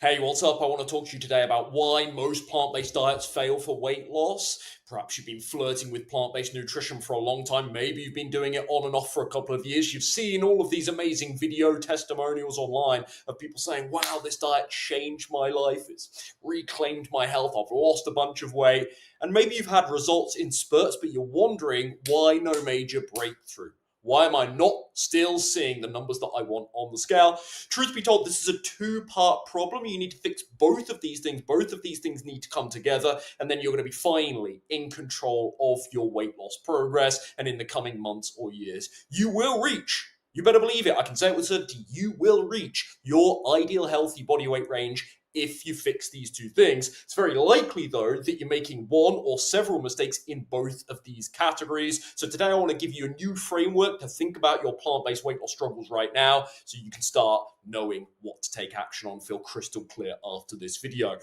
Hey, what's up? I want to talk to you today about why most plant-based diets fail for weight loss. Perhaps you've been flirting with plant-based nutrition for a long time. Maybe you've been doing it on and off for a couple of years. You've seen all of these amazing video testimonials online of people saying, wow, this diet changed my life. It's reclaimed my health. I've lost a bunch of weight. And maybe you've had results in spurts, but you're wondering why no major breakthrough. Why am I not still seeing the numbers that I want on the scale? Truth be told, this is a two-part problem. You need to fix both of these things. Both of these things need to come together, and then you're going to be finally in control of your weight loss progress. And in the coming months or years, you will reach, you better believe it, I can say it with certainty, you will reach your ideal healthy body weight range if you fix these two things. It's very likely, though, that you're making one or several mistakes in both of these categories. So today I want to give you a new framework to think about your plant-based weight loss struggles right now so you can start knowing what to take action on, feel crystal clear after this video.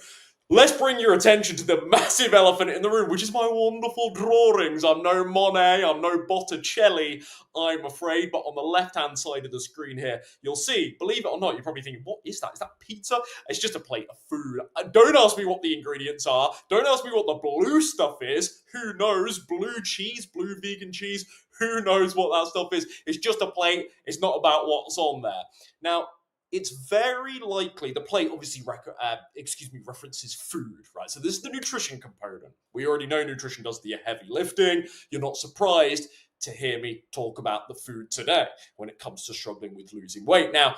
Let's bring your attention to the massive elephant in the room, which is my wonderful drawings. I'm no Monet, I'm no Botticelli, I'm afraid, but on the left-hand side of the screen here, you'll see, believe it or not, you're probably thinking, what is that? Is that pizza? It's just a plate of food. Don't ask me what the ingredients are. Don't ask me what the blue stuff is. Who knows? Blue cheese, blue vegan cheese, who knows what that stuff is? It's just a plate. It's not about what's on there. Now, it's very likely the plate obviously references food, right? So this is the nutrition component. We already know nutrition does the heavy lifting. You're not surprised to hear me talk about the food today when it comes to struggling with losing weight. Now,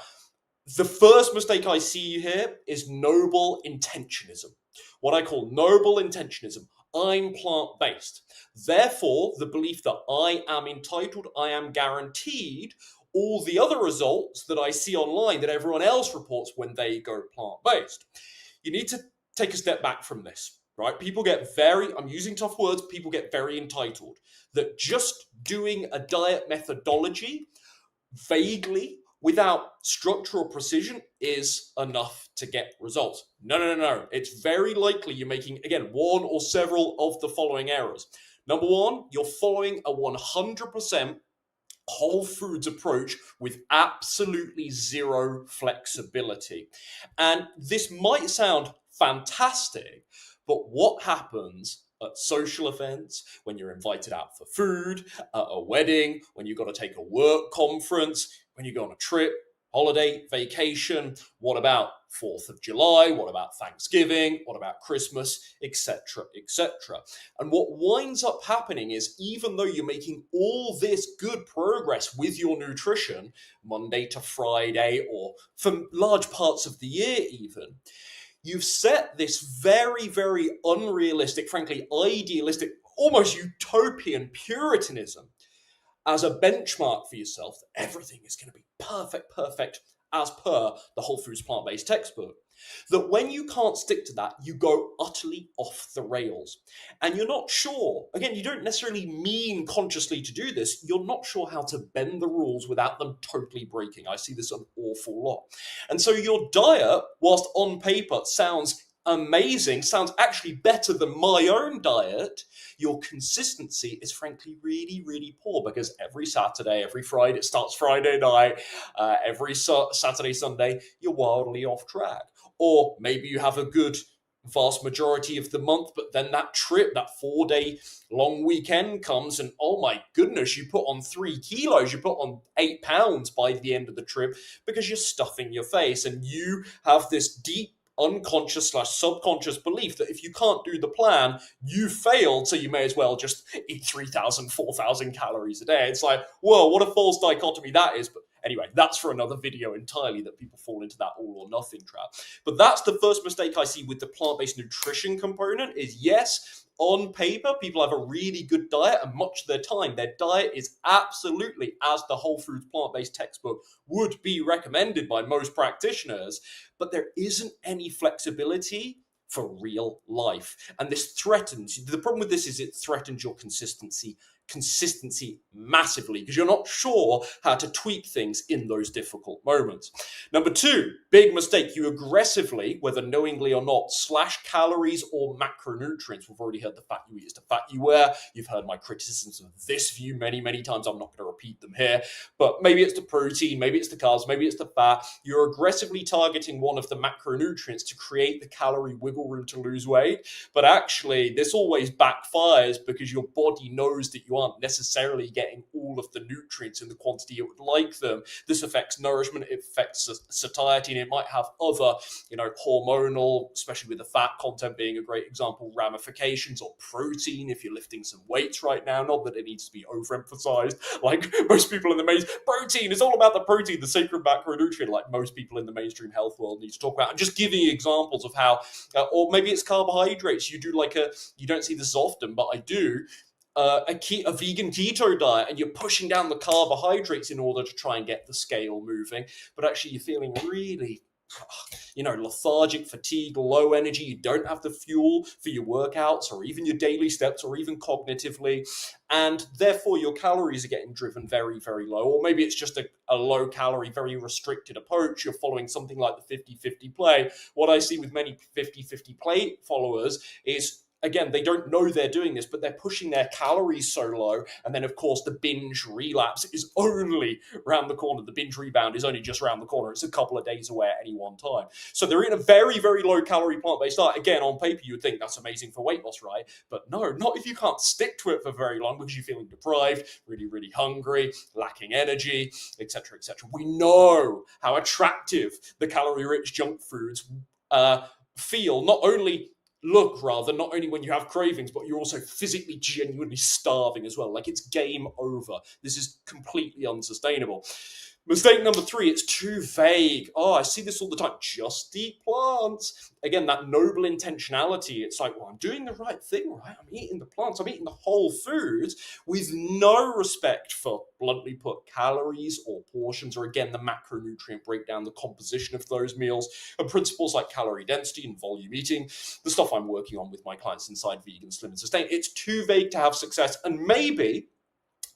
the first mistake I see here is noble intentionism. What I call noble intentionism. I'm plant-based. Therefore, the belief that I am entitled, I am guaranteed all the other results that I see online that everyone else reports when they go plant-based. You need to take a step back from this, right? People get I'm using tough words, people get very entitled that just doing a diet methodology vaguely without structure or precision is enough to get results. No. It's very likely you're making, again, one or several of the following errors. Number one, you're following a 100% whole foods approach with absolutely zero flexibility. And this might sound fantastic, but what happens at social events, when you're invited out for food, at a wedding, when you've got to take a work conference, when you go on a trip, holiday, vacation, what about 4th of July, what about Thanksgiving, what about Christmas, etc., etc. And what winds up happening is even though you're making all this good progress with your nutrition, Monday to Friday, or for large parts of the year even, you've set this very, very unrealistic, frankly, idealistic, almost utopian Puritanism as a benchmark for yourself that everything is going to be perfect as per the Whole Foods plant-based textbook. That when you can't stick to that, you go utterly off the rails. And you're not sure, again, you don't necessarily mean consciously to do this, you're not sure how to bend the rules without them totally breaking. I see this an awful lot. And so your diet, whilst on paper sounds amazing, sounds actually better than my own diet, your consistency is frankly really, really poor because every Saturday, every Friday, it starts Friday night, every Saturday, Sunday, you're wildly off track. Or maybe you have a good vast majority of the month, but then that trip, that 4-day long weekend comes and oh my goodness, you put on 3 kilos, you put on 8 pounds by the end of the trip because you're stuffing your face and you have this deep unconscious / subconscious belief that if you can't do the plan, you failed, so you may as well just eat 3,000, 4,000 calories a day. It's like, whoa, what a false dichotomy that is. But anyway, that's for another video entirely, that people fall into that all or nothing trap. But that's the first mistake I see with the plant-based nutrition component is, yes, on paper, people have a really good diet, and much of their time, their diet is absolutely, as the Whole Foods plant-based textbook would be recommended by most practitioners, but there isn't any flexibility for real life. And this threatens, the problem with this is it threatens your consistency massively because you're not sure how to tweak things in those difficult moments. Number 2, big mistake, you aggressively, whether knowingly or not, slash calories or macronutrients. We've already heard the fat you eat is the fat you wear. You've heard my criticisms of this view many, many times. I'm not going to repeat them here, but maybe it's the protein, maybe it's the carbs, maybe it's the fat. You're aggressively targeting one of the macronutrients to create the calorie wiggle room to lose weight. But actually, this always backfires because your body knows that you aren't necessarily getting all of the nutrients in the quantity it would like them. This affects nourishment, it affects satiety, and it might have other, hormonal, especially with the fat content being a great example, ramifications, or protein if you're lifting some weights right now. Not that it needs to be overemphasized, like most people in the protein is all about the protein, the sacred macronutrient, like most people in the mainstream health world need to talk about. And just giving you examples of how, or maybe it's carbohydrates. You do you don't see this often, but I do, a vegan keto diet, and you're pushing down the carbohydrates in order to try and get the scale moving, but actually you're feeling really lethargic, fatigue, low energy. You don't have the fuel for your workouts or even your daily steps or even cognitively, and therefore your calories are getting driven very, very low. Or maybe it's just a low calorie, very restricted approach. You're following something like the 50-50 play. What I see with many 50-50 play followers is, again, they don't know they're doing this, but they're pushing their calories so low. And then, of course, the binge relapse is only around the corner. The binge rebound is only just around the corner. It's a couple of days away at any one time. So they're in a very, very low calorie plant-based diet. Again, on paper, you would think that's amazing for weight loss, right? But no, not if you can't stick to it for very long because you're feeling deprived, really, really hungry, lacking energy, etc., etc. We know how attractive the calorie-rich junk foods feel, not only when you have cravings, but you're also physically genuinely starving as well. Like, it's game over. This is completely unsustainable. Mistake number 3, it's too vague. Oh, I see this all the time. Just eat plants. Again, that noble intentionality. It's like, well, I'm doing the right thing, right? I'm eating the plants. I'm eating the whole foods with no respect for, bluntly put, calories or portions, or again, the macronutrient breakdown, the composition of those meals, and principles like calorie density and volume eating, the stuff I'm working on with my clients inside Vegan, Slim and Sustain. It's too vague to have success. And maybe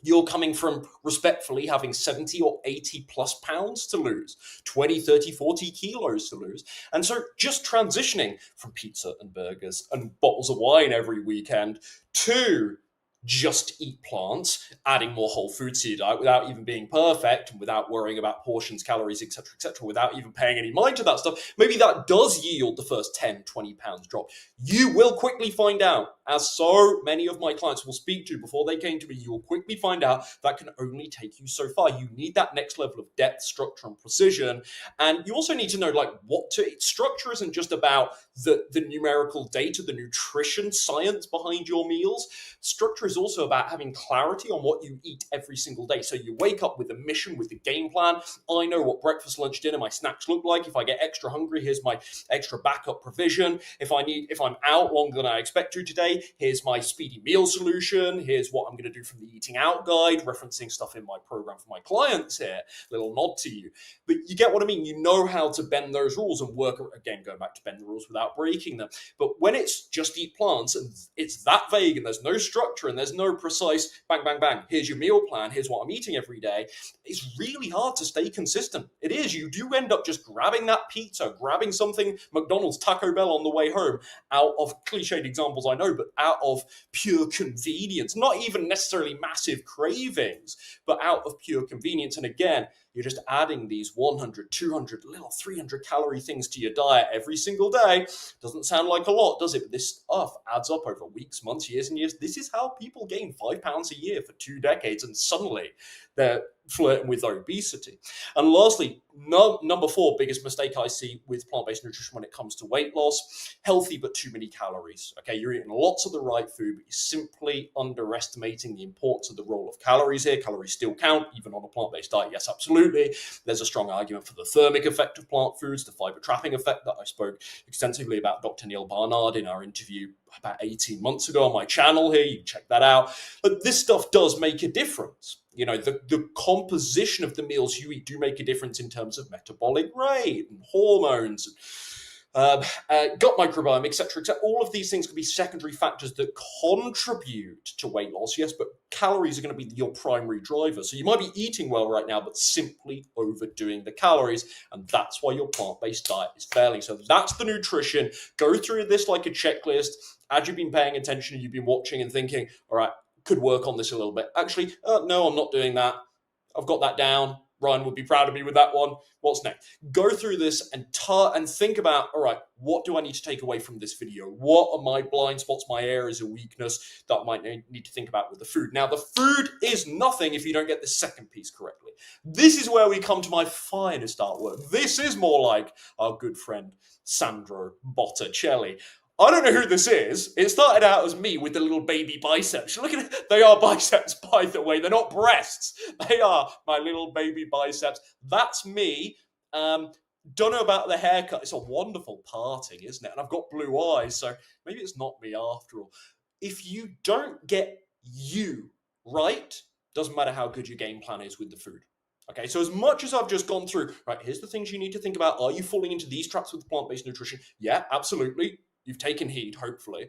you're coming from, respectfully, having 70 or 80 plus pounds to lose, 20, 30, 40 kilos to lose. And so just transitioning from pizza and burgers and bottles of wine every weekend to just eat plants, adding more whole foods to your diet without even being perfect and without worrying about portions, calories, etc., without even paying any mind to that stuff, maybe that does yield the first 10, 20 pounds drop. You will quickly find out, as so many of my clients will speak to before they came to me, you will quickly find out that can only take you so far. You need that next level of depth, structure, and precision. And you also need to know, what to eat. Structure isn't just about the numerical data, the nutrition science behind your meals. Structure is also about having clarity on what you eat every single day. So you wake up with a mission, with a game plan. I know what breakfast, lunch, dinner, my snacks look like. If I get extra hungry, here's my extra backup provision. If I'm out longer than I expect to today, here's my speedy meal solution. Here's what I'm going to do from the eating out guide, referencing stuff in my program for my clients here. Little nod to you. But you get what I mean. You know how to bend those rules and work, again, going back to bend the rules without breaking them. But when it's just eat plants and it's that vague and there's no structure and there's no precise bang, bang, bang, here's your meal plan, here's what I'm eating every day, it's really hard to stay consistent. It is. You do end up just grabbing that pizza, grabbing something, McDonald's, Taco Bell on the way home, out of cliched examples, I know, but out of pure convenience, not even necessarily massive cravings, but out of pure convenience. And again, you're just adding these 100, 200, little 300 calorie things to your diet every single day. Doesn't sound like a lot, does it? But this stuff adds up over weeks, months, years and years. This is how people gain 5 pounds a year for 2 decades, and suddenly they're flirting with obesity. And lastly, number 4 biggest mistake I see with plant-based nutrition when it comes to weight loss: healthy but too many calories. Okay, you're eating lots of the right food, but you're simply underestimating the importance of the role of calories here. Calories still count, even on a plant-based diet. Yes, absolutely. There's a strong argument for the thermic effect of plant foods, the fiber trapping effect that I spoke extensively about Dr. Neil Barnard in our interview about 18 months ago on my channel here. You can check that out. But this stuff does make a difference. The composition of the meals you eat do make a difference in terms of metabolic rate and hormones, gut microbiome, etc., etc. All of these things can be secondary factors that contribute to weight loss, yes, but calories are going to be your primary driver. So you might be eating well right now, but simply overdoing the calories, and that's why your plant-based diet is failing. So that's the nutrition. Go through this like a checklist. As you've been paying attention, you've been watching and thinking, all right, could work on this a little bit. Actually, no, I'm not doing that. I've got that down. Ryan would be proud of me with that one. What's next? Go through this and think about, all right, what do I need to take away from this video? What are my blind spots, my areas of weakness that I might need to think about with the food? Now, the food is nothing if you don't get the second piece correctly. This is where we come to my finest artwork. This is more like our good friend Sandro Botticelli. I don't know who this is. It started out as me with the little baby biceps. Look at it. They are biceps, by the way. They're not breasts. They are my little baby biceps. That's me. Don't know about the haircut. It's a wonderful parting, isn't it? And I've got blue eyes, so maybe it's not me after all. If you don't get you right, doesn't matter how good your game plan is with the food. Okay, so as much as I've just gone through, right, here's the things you need to think about. Are you falling into these traps with plant-based nutrition? Yeah, absolutely. You've taken heed, hopefully.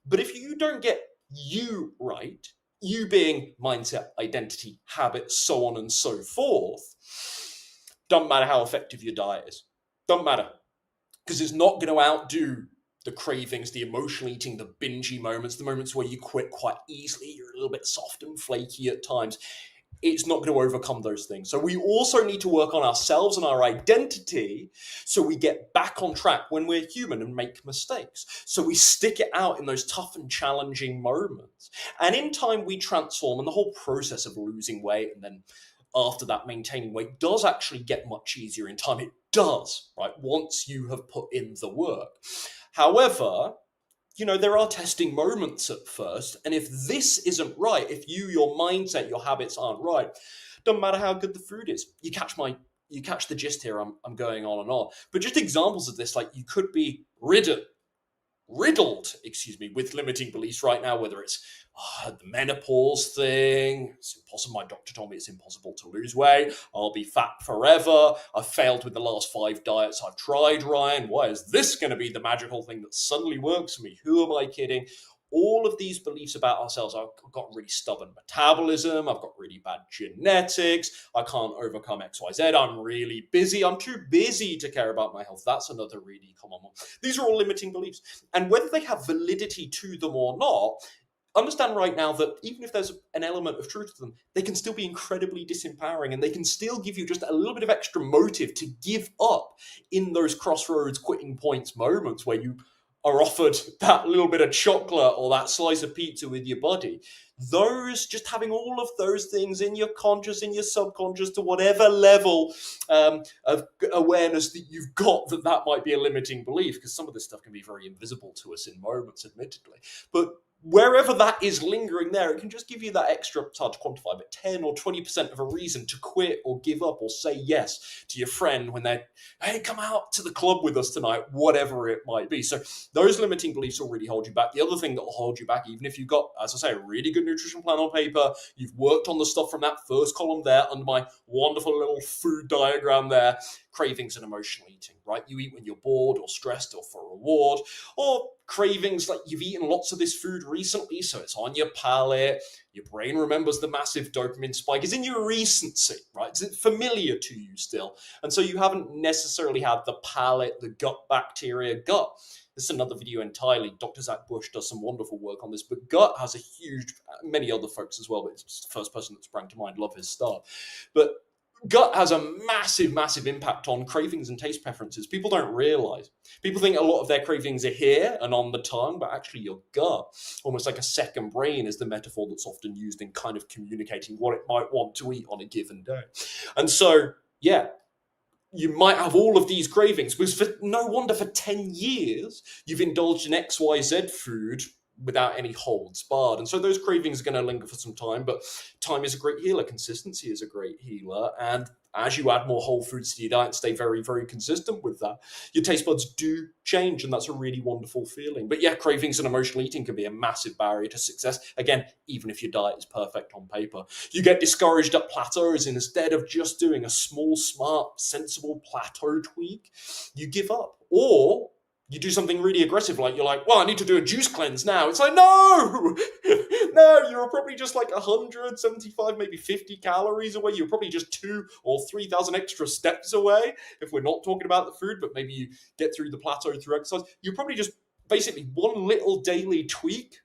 But if you don't get you right, you being mindset, identity, habit, so on and so forth, doesn't matter how effective your diet is. Doesn't matter. Because it's not going to outdo the cravings, the emotional eating, the bingey moments, the moments where you quit quite easily, you're a little bit soft and flaky at times. It's not going to overcome those things. So we also need to work on ourselves and our identity so we get back on track when we're human and make mistakes. So we stick it out in those tough and challenging moments. And in time we transform, and the whole process of losing weight and then after that maintaining weight does actually get much easier in time. It does, right? Once you have put in the work. However, there are testing moments at first. And if this isn't right, if your mindset, your habits aren't right, doesn't matter how good the food is. You catch the gist here. I'm going on and on. But just examples of this, like you could be riddled, with limiting beliefs right now, whether it's the menopause thing. It's impossible. My doctor told me it's impossible to lose weight. I'll be fat forever. I've failed with the last 5 diets I've tried, Ryan. Why is this going to be the magical thing that suddenly works for me? Who am I kidding? All of these beliefs about ourselves. I've got really stubborn metabolism. I've got really bad genetics. I can't overcome XYZ. I'm really busy. I'm too busy to care about my health. That's another really common one. These are all limiting beliefs. And whether they have validity to them or not, understand right now that even if there's an element of truth to them, they can still be incredibly disempowering, and they can still give you just a little bit of extra motive to give up in those crossroads, quitting points moments where you are offered that little bit of chocolate or that slice of pizza with your body. Just having all of those things in your conscious, in your subconscious, to whatever level of awareness that you've got, that might be a limiting belief, because some of this stuff can be very invisible to us in moments, admittedly. But wherever that is lingering there, it can just give you that extra, it's hard to quantify, but 10 or 20% of a reason to quit or give up or say yes to your friend when they're, hey, come out to the club with us tonight, whatever it might be. So those limiting beliefs will really hold you back. The other thing that will hold you back, even if you've got, as I say, a really good nutrition plan on paper, you've worked on the stuff from that first column there under my wonderful little food diagram there, cravings and emotional eating, right? You eat when you're bored or stressed or for reward, or cravings like you've eaten lots of this food recently, so it's on your palate, your brain remembers the massive dopamine spike, it's in your recency, right? Is it familiar to you still? And so you haven't necessarily had the palate, the gut bacteria. Gut, this is another video entirely. Dr. Zach Bush does some wonderful work on this, but gut has a huge, many other folks as well, but it's the first person that sprang to mind, love his stuff. But gut has a massive impact on cravings and taste preferences. People don't realize. People think a lot of their cravings are here and on the tongue, but actually your gut, almost like a second brain, is the metaphor that's often used in kind of communicating what it might want to eat on a given day. And so, yeah, you might have all of these cravings because no wonder for 10 years you've indulged in XYZ food without any holds barred. And so those cravings are going to linger for some time, but time is a great healer. Consistency is a great healer. And as you add more whole foods to your diet and stay very, very consistent with that, your taste buds do change. And that's a really wonderful feeling. But yeah, cravings and emotional eating can be a massive barrier to success. Again, even if your diet is perfect on paper, you get discouraged at plateaus, and instead of just doing a small, smart, sensible plateau tweak, you give up. Or you do something really aggressive, like you're like, well, I need to do a juice cleanse now. It's like, no, you're probably just like 175, maybe 50 calories away. You're probably just 2,000 or 3,000 extra steps away. If we're not talking about the food, but maybe you get through the plateau through exercise, you're probably just basically one little daily tweak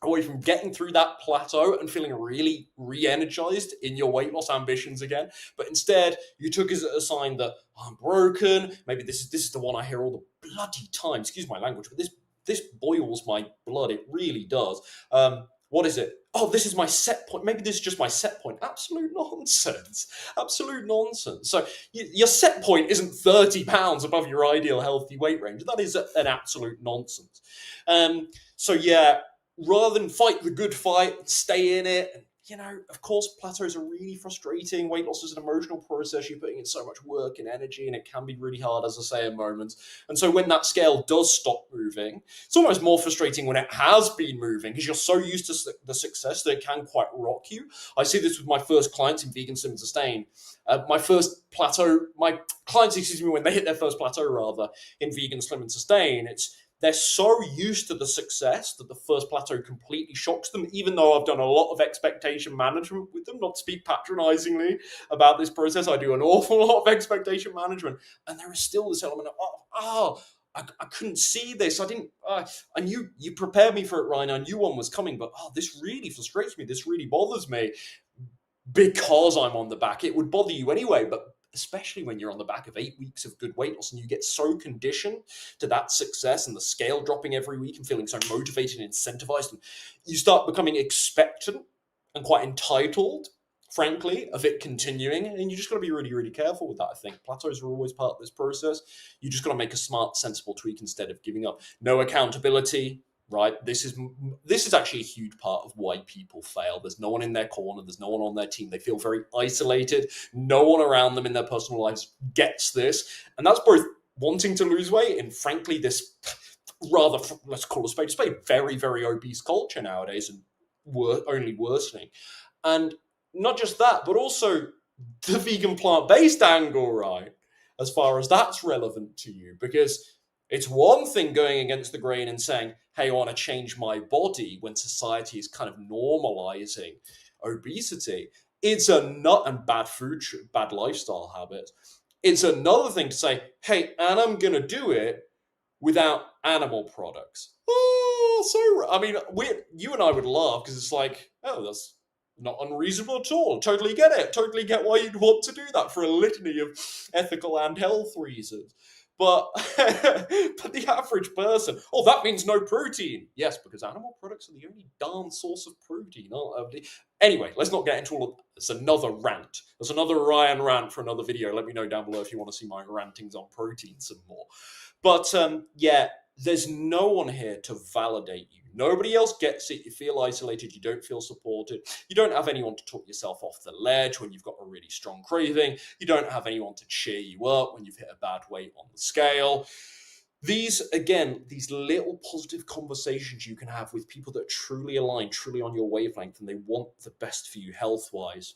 away from getting through that plateau and feeling really re-energized in your weight loss ambitions again. But instead, you took it as a sign that, oh, I'm broken. Maybe this is the one I hear all the bloody time. Excuse my language, but this boils my blood. It really does. What is it? Oh, this is my set point. Maybe this is just my set point. Absolute nonsense. Absolute nonsense. So your set point isn't 30 pounds above your ideal healthy weight range. That is an absolute nonsense. So yeah, rather than fight the good fight, stay in it. And, of course, plateaus are really frustrating. Weight loss is an emotional process. You're putting in so much work and energy, and it can be really hard, as I say, in moments. And so when that scale does stop moving, it's almost more frustrating when it has been moving because you're so used to the success that it can quite rock you. I see this with my first clients in Vegan Slim and Sustain. My clients, when they hit their first plateau, rather, in Vegan Slim and Sustain, they're so used to the success that the first plateau completely shocks them, even though I've done a lot of expectation management with them, not to speak patronizingly about this process. I do an awful lot of expectation management. And there is still this element of, I couldn't see this. I knew you prepared me for it, Ryan. I knew one was coming, but this really frustrates me. This really bothers me because I'm on the back. It would bother you anyway, but especially when you're on the back of 8 weeks of good weight loss and you get so conditioned to that success and the scale dropping every week and feeling so motivated and incentivized, and you start becoming expectant and quite entitled, frankly, of it continuing. And you just got to be really, really careful with that, I think. Plateaus are always part of this process. You just got to make a smart, sensible tweak instead of giving up. No accountability. Right, this is actually a huge part of why people fail. There's no one in their corner. There's no one on their team. They feel very isolated. No one around them in their personal lives gets this, and that's both wanting to lose weight and, frankly, this rather, let's call a spade, very, very obese culture nowadays, and only worsening. And not just that, but also the vegan plant-based angle, right? As far as that's relevant to you, because it's one thing going against the grain and saying, hey, I want to change my body when society is kind of normalizing obesity. It's and bad food, bad lifestyle habits. It's another thing to say, hey, and I'm going to do it without animal products. You and I would laugh because it's like, that's not unreasonable at all. Totally get it. Totally get why you'd want to do that for a litany of ethical and health reasons. But the average person, that means no protein. Yes, because animal products are the only darn source of protein, aren't they? Anyway, let's not get into all of that. It's another rant. There's another Ryan rant for another video. Let me know down below if you want to see my rantings on protein some more. But there's no one here to validate you. Nobody else gets it. You feel isolated. You don't feel supported. You don't have anyone to talk yourself off the ledge when you've got a really strong craving. You don't have anyone to cheer you up when you've hit a bad weight on the scale. These little positive conversations you can have with people that are truly aligned, truly on your wavelength, and they want the best for you health-wise.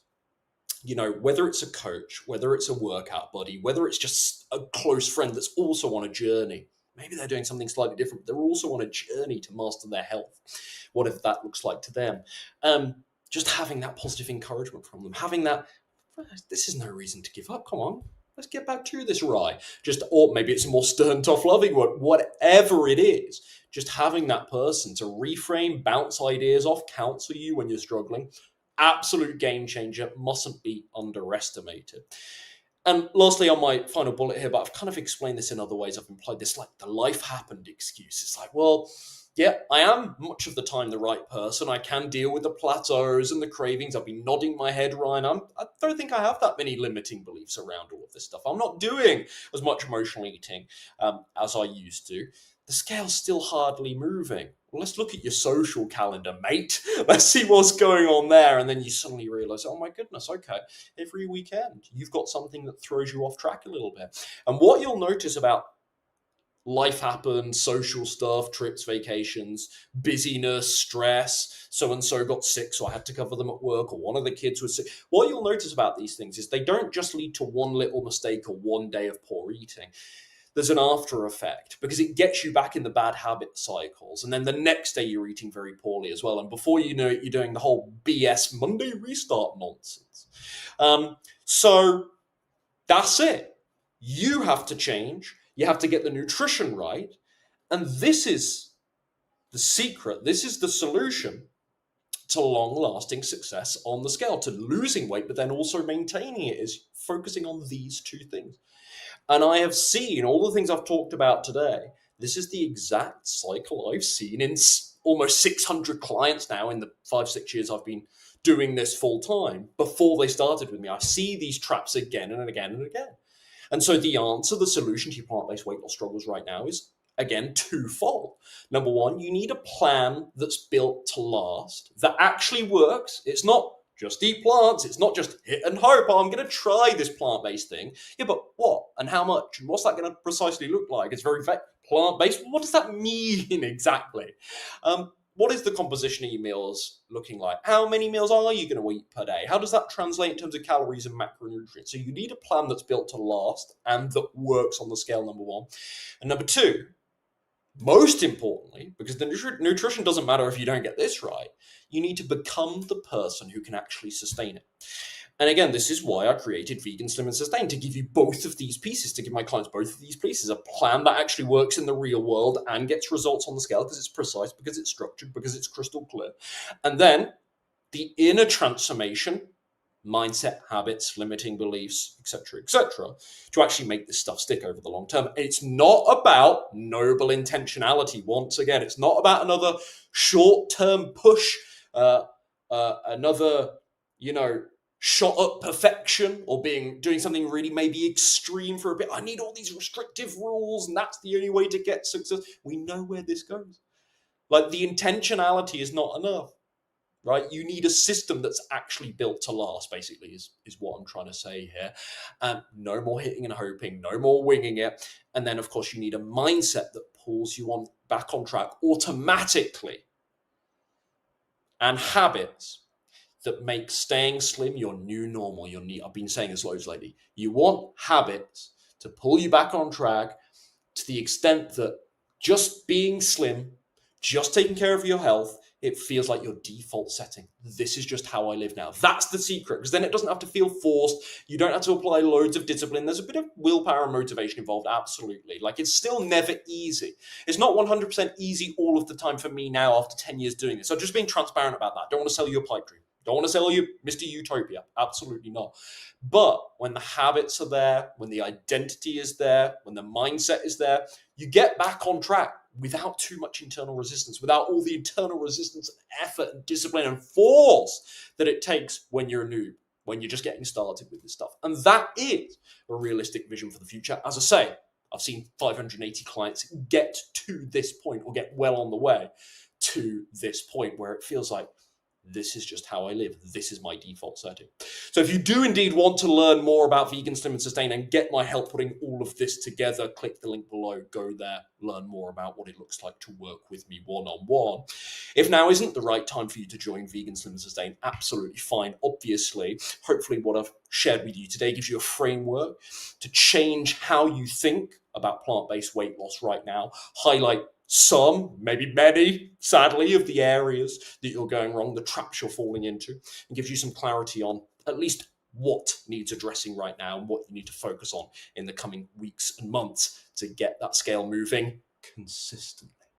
Whether it's a coach, whether it's a workout buddy, whether it's just a close friend that's also on a journey. Maybe they're doing something slightly different, but they're also on a journey to master their health, whatever that looks like to them. Just having that positive encouragement from them, having that, this is no reason to give up. Come on, let's get back to this, Rye. Or maybe it's a more stern, tough, loving word, whatever it is. Just having that person to reframe, bounce ideas off, counsel you when you're struggling. Absolute game changer, mustn't be underestimated. And lastly, on my final bullet here, but I've kind of explained this in other ways. I've implied this, like the life happened excuse. It's like, well, yeah, I am much of the time the right person. I can deal with the plateaus and the cravings. I've been nodding my head, Ryan. I don't think I have that many limiting beliefs around all of this stuff. I'm not doing as much emotional eating as I used to. The scale's still hardly moving. Well, let's look at your social calendar, mate. Let's see what's going on there. And then you suddenly realize, oh my goodness, okay, every weekend you've got something that throws you off track a little bit. And what you'll notice about life happens, social stuff, trips, vacations, busyness, stress, so-and-so got sick, so I had to cover them at work, or one of the kids was sick. What you'll notice about these things is they don't just lead to one little mistake or one day of poor eating. There's an after effect because it gets you back in the bad habit cycles. And then the next day you're eating very poorly as well. And before you know it, you're doing the whole BS Monday restart nonsense. So that's it. You have to change. You have to get the nutrition right. And this is the secret, this is the solution to long-lasting success on the scale, to losing weight, but then also maintaining it, is focusing on these two things. And I have seen all the things I've talked about today. This is the exact cycle I've seen in almost 600 clients now in the 5-6 years I've been doing this full time before they started with me. I see these traps again and again and again. And so the answer, the solution to your plant-based weight loss struggles right now is, again, twofold. Number one, you need a plan that's built to last, that actually works. It's not just eat plants. It's not just hit and hope. Oh, I'm going to try this plant-based thing. Yeah, but what and how much? And what's that going to precisely look like? It's very vague. Plant-based. What does that mean exactly? What is the composition of your meals looking like? How many meals are you going to eat per day? How does that translate in terms of calories and macronutrients? So you need a plan that's built to last and that works on the scale, number one. And number two, most importantly, because the nutrition doesn't matter if you don't get this right, you need to become the person who can actually sustain it. And again, this is why I created Vegan, Slim and Sustain, to give you both of these pieces, to give my clients both of these pieces, a plan that actually works in the real world and gets results on the scale because it's precise, because it's structured, because it's crystal clear. And then the inner transformation, mindset, habits, limiting beliefs, etc., to actually make this stuff stick over the long term. It's not about noble intentionality. Once again, it's not about another short-term push, another, shot at perfection, or doing something really maybe extreme for a bit. I need all these restrictive rules, and that's the only way to get success. We know where this goes. Like, the intentionality is not enough. Right? You need a system that's actually built to last, basically, is what I'm trying to say here. No more hitting and hoping, no more winging it. And then, of course, you need a mindset that pulls you back on track automatically. And habits that make staying slim your new normal. I've been saying this loads lately. You want habits to pull you back on track to the extent that just being slim, just taking care of your health, it feels like your default setting. This is just how I live now. That's the secret, because then it doesn't have to feel forced. You don't have to apply loads of discipline. There's a bit of willpower and motivation involved, absolutely. Like, it's still never easy. It's not 100% easy all of the time for me now after 10 years doing this. So just being transparent about that. Don't want to sell you a pipe dream. Don't want to sell you Mr. Utopia. Absolutely not. But when the habits are there, when the identity is there, when the mindset is there, you get back on track without too much internal resistance, without all the internal resistance and effort and discipline and force that it takes when you're a noob, when you're just getting started with this stuff. And that is a realistic vision for the future. As I say, I've seen 580 clients get to this point, or get well on the way to this point, where it feels like, this is just how I live. This is my default setting. So if you do indeed want to learn more about Vegan, Slim and Sustain and get my help putting all of this together, click the link below, go there, learn more about what it looks like to work with me one-on-one. If now isn't the right time for you to join Vegan, Slim and Sustain, absolutely fine. Obviously, hopefully what I've shared with you today gives you a framework to change how you think about plant-based weight loss right now, highlight some, maybe many, sadly, of the areas that you're going wrong, the traps you're falling into, and gives you some clarity on at least what needs addressing right now and what you need to focus on in the coming weeks and months to get that scale moving consistently.